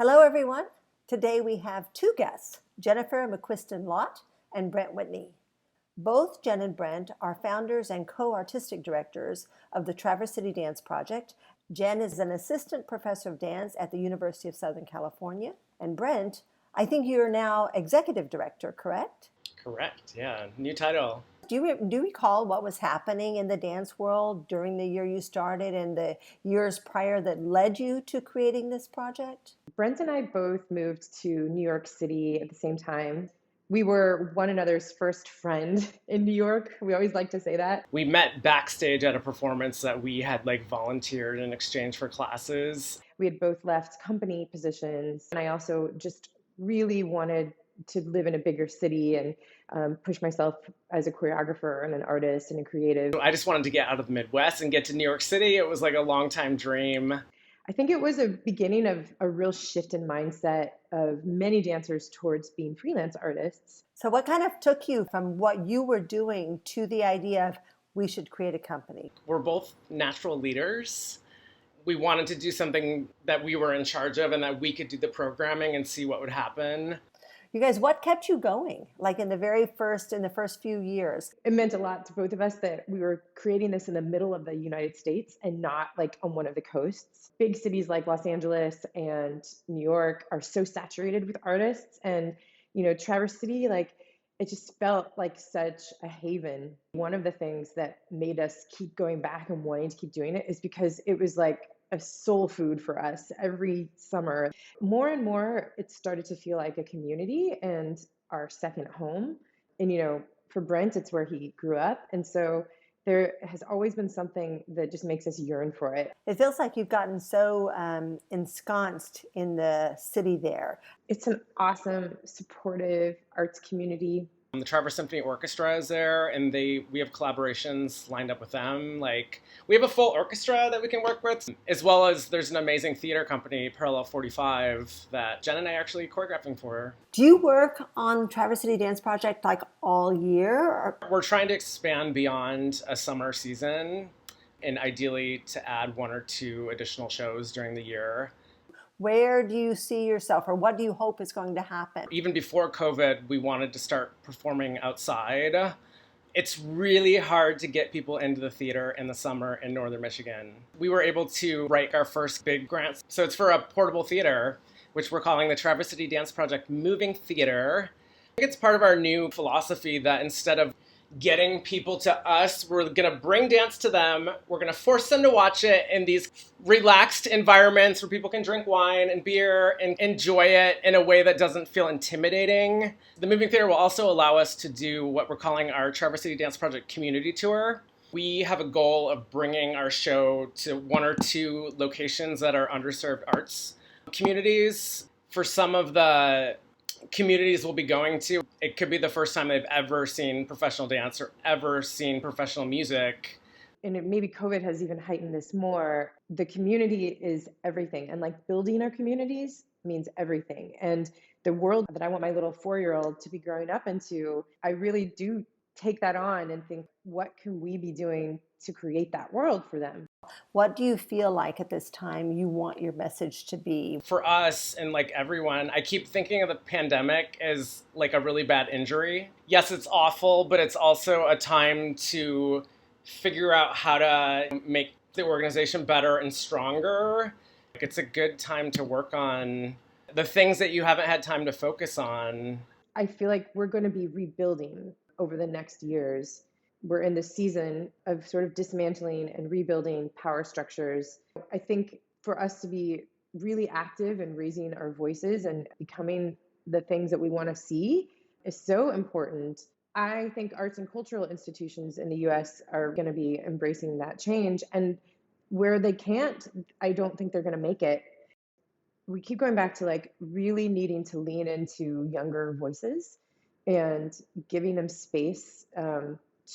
Hello, everyone. Today we have two guests, Jennifer McQuiston Lott and Brent Whitney. Both Jen and Brent are founders and co-artistic directors of the Traverse City Dance Project. Jen is an assistant professor of dance at the University of Southern California. And Brent, I think you're now executive director, correct? Correct, yeah. New title. Do you recall what was happening in the dance world during the year you started and the years prior that led you to creating this project? Brent and I both moved to New York City at the same time. We were one another's first friend in New York. We always like to say that. We met backstage at a performance that we had volunteered in exchange for classes. We had both left company positions, and I also just really wanted to live in a bigger city and push myself as a choreographer and an artist and a creative. I just wanted to get out of the Midwest and get to New York City. It was like a long time dream. I think it was a beginning of a real shift in mindset of many dancers towards being freelance artists. So what kind of took you from what you were doing to the idea of we should create a company? We're both natural leaders. We wanted to do something that we were in charge of and that we could do the programming and see what would happen. You guys, what kept you going? Like in the first few years? It meant a lot to both of us that we were creating this in the middle of the United States and not like on one of the coasts. Big cities like Los Angeles and New York are so saturated with artists, and Traverse City, it just felt like such a haven. One of the things that made us keep going back and wanting to keep doing it is because it was like a soul food for us every summer. More and more, it started to feel like a community and our second home. And, for Brent, it's where he grew up. And so there has always been something that just makes us yearn for it. It feels like you've gotten so ensconced in the city there. It's an awesome, supportive arts community. The Traverse Symphony Orchestra is there, and we have collaborations lined up with them. We have a full orchestra that we can work with, as well as there's an amazing theater company, Parallel 45, that Jen and I are actually choreographing for. Do you work on Traverse City Dance Project all year? We're trying to expand beyond a summer season, and ideally to add one or two additional shows during the year. Where do you see yourself, or what do you hope is going to happen? Even before COVID, we wanted to start performing outside. It's really hard to get people into the theater in the summer in Northern Michigan. We were able to write our first big grant. So it's for a portable theater, which we're calling the Traverse City Dance Project Moving Theater. I think it's part of our new philosophy that instead of getting people to us, we're going to bring dance to them. We're going to force them to watch it in these relaxed environments where people can drink wine and beer and enjoy it in a way that doesn't feel intimidating. The moving theater will also allow us to do what we're calling our Traverse City Dance Project Community Tour. We have a goal of bringing our show to one or two locations that are underserved arts communities. For some of the communities we'll be going to, it could be the first time they've ever seen professional dance or ever seen professional music. And maybe COVID has even heightened this more. The community is everything. And building our communities means everything. And the world that I want my little 4-year-old to be growing up into, I really do take that on and think, what can we be doing to create that world for them? What do you feel like at this time you want your message to be? For us and everyone, I keep thinking of the pandemic as a really bad injury. Yes, it's awful, but it's also a time to figure out how to make the organization better and stronger. It's a good time to work on the things that you haven't had time to focus on. I feel like we're going to be rebuilding over the next years. We're in the season of sort of dismantling and rebuilding power structures. I think for us to be really active in raising our voices and becoming the things that we want to see is so important. I think arts and cultural institutions in the US are going to be embracing that change. And where they can't, I don't think they're going to make it. We keep going back to really needing to lean into younger voices and giving them space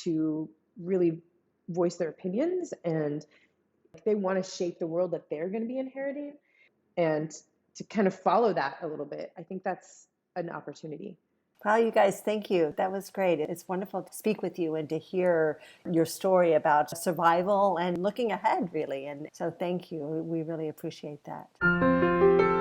to really voice their opinions, and they want to shape the world that they're going to be inheriting, and to kind of follow that a little bit. I think that's an opportunity. Well, you guys, thank you. That was great. It's wonderful to speak with you and to hear your story about survival and looking ahead, really. And so thank you. We really appreciate that.